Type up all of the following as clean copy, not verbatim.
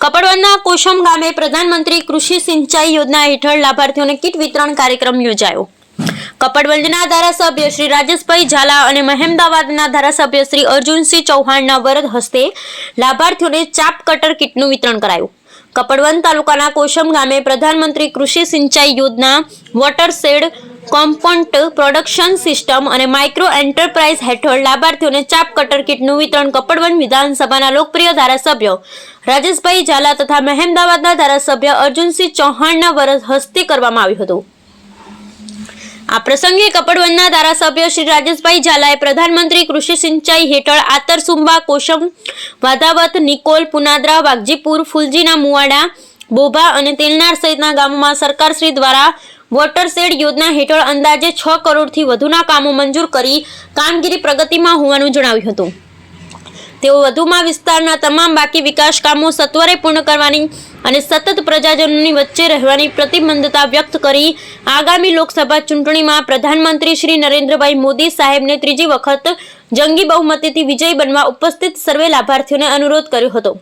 કપડવંજના કોશમ ગામે પ્રધાનમંત્રી કૃષિ સિંચાઈ યોજના હેઠળ લાભાર્થીઓને કીટ વિતરણ કાર્યક્રમ યોજાયો। કપડવંજના ધારાસભ્ય શ્રી રાજેશભાઈ ઝાલા અને મહેમદાવાદના ધારાસભ્ય શ્રી અર્જુનસિંહ ચૌહાણના વરદ હસ્તે લાભાર્થીઓને ચાપ કટર કીટનું વિતરણ કરાયું। કપડવંજ તાલુકાના કોશમ ગામે પ્રધાનમંત્રી કૃષિ સિંચાઈ યોજના વોટર શેડ કોમ્પોન્ટ પ્રોડક્શન સિસ્ટમ અને માઇક્રો એન્ટરપ્રાઇઝ હેઠળ લાભાર્થીઓને ચાપ કટર કીટનું વિતરણ કપડવંજ વિધાનસભાના લોકપ્રિય ધારાસભ્ય રાજેશભાઈ ઝાલા તથા મહેમદાવાદના ધારાસભ્ય અર્જુનસિંહ ચૌહાણના વરદ હસ્તે કરવામાં આવ્યું હતું। આ પ્રસંગે કપડવંજના ધારાસભ્ય શ્રી રાજેશભાઈ ઝાલાએ પ્રધાનમંત્રી કૃષિ સિંચાઈ હેઠળ આતરસુંબા, કોશમ, વાધાવત, નિકોલ, પુનાદરા, વાઘજીપુર, ફુલજીના મુવાડા, બોભા અને તેલનાર સહિતના ગામોમાં સરકારશ્રી દ્વારા વોટરશેડ યોજના હેઠળ અંદાજે 6 કરોડથી વધુના કામો મંજૂર કરી કામગીરી પ્રગતિમાં હોવાનું જણાવ્યું હતું। તેઓ વધુમાં વિસ્તારના તમામ બાકી વિકાસ કામો સત્વરે પૂર્ણ કરવાની અને સતત પ્રજાજનોની વચ્ચે રહેવાની પ્રતિબદ્ધતા વ્યક્ત કરી આગામી લોકસભા ચૂંટણીમાં પ્રધાનમંત્રી શ્રી નરેન્દ્રભાઈ મોદી સાહેબને ત્રીજી વખત જંગી બહુમતીથી વિજય બનવા ઉપસ્થિત સર્વે લાભાર્થીઓને અનુરોધ કર્યો હતો।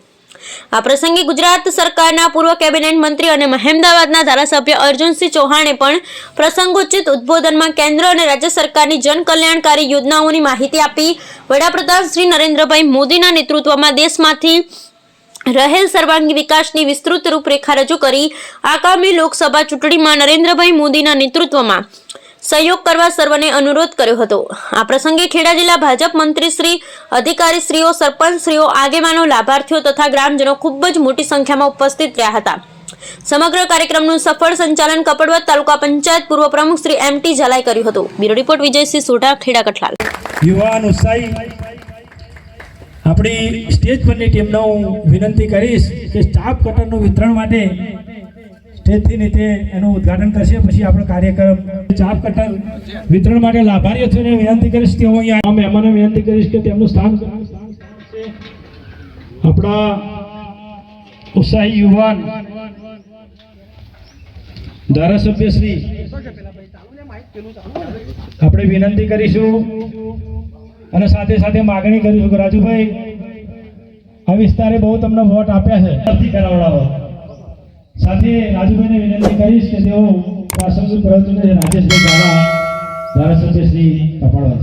આ પ્રસંગે ગુજરાત સરકારના પૂર્વ કેબિનેટ મંત્રી અને મહેમદાવાદના ધારાસભ્ય અર્જુનસિંહ ચૌહાણે પણ પ્રસંગોચિત ઉદ્બોધનમાં કેન્દ્ર અને રાજ્ય સરકારની જનકલ્યાણકારી યોજનાઓની માહિતી આપી વડાપ્રધાન શ્રી નરેન્દ્રભાઈ મોદીના નેતૃત્વમાં દેશમાંથી રહેલ સર્વાંગી વિકાસની વિસ્તૃત રૂપરેખા રજૂ કરી આગામી લોકસભા ચૂંટણીમાં નરેન્દ્રભાઈ મોદીના નેતૃત્વમાં સહયોગ કરવા સર્વને અનુરોધ કર્યો હતો। આ પ્રસંગે ખેડા જિલ્લા ભાજપ મંત્રીશ્રી, અધિકારીશ્રીઓ, સરપંચશ્રીઓ, આગેવાનો, લાભાર્થીઓ તથા ગ્રામજનો ખૂબ જ મોટી સંખ્યામાં ઉપસ્થિત રહ્યા હતા। સમગ્ર કાર્યક્રમનું સફળ સંચાલન કપડવંજ તાલુકા પંચાયત પૂર્વ પ્રમુખ શ્રી એમ.ટી. ઝાલાએ કર્યું હતું। Bureau report Vijaysinh Sodha, Kheda Kathlal. યુવાન ઉત્સાહી આપણી સ્ટેજ પરની ટીમને હું વિનંતી કરીશ કે ચાપ કટરનું વિતરણ માટે સ્ટેજથી નીચે એનું ઉદ્ઘાટન કરશે, પછી આપણો કાર્યક્રમ ચાપ કટર વિતરણ માટે લાભાર્થીઓને વિનંતી કરીશ કે હું અહીંયા મહેમાનોને વિનંતી કરીશ કે તેમનું સ્થાન આપણા ઉત્સાહી યુવાન ધારાસભ્ય શ્રી આપણે વિનંતી કરીશું અને સાથે સાથે માગણી કરીશું કે રાજુભાઈ આ વિસ્તારે બહુ તમને વોટ આપ્યા છે, અરજી કરાવડાવો। સાથે રાજુભાઈને વિનંતી કરીશ કે તેઓ પ્રાસંગિક પ્રવચન રાજેશભાઈ ઝાલા ધારાસભ્ય શ્રી કપડવંજ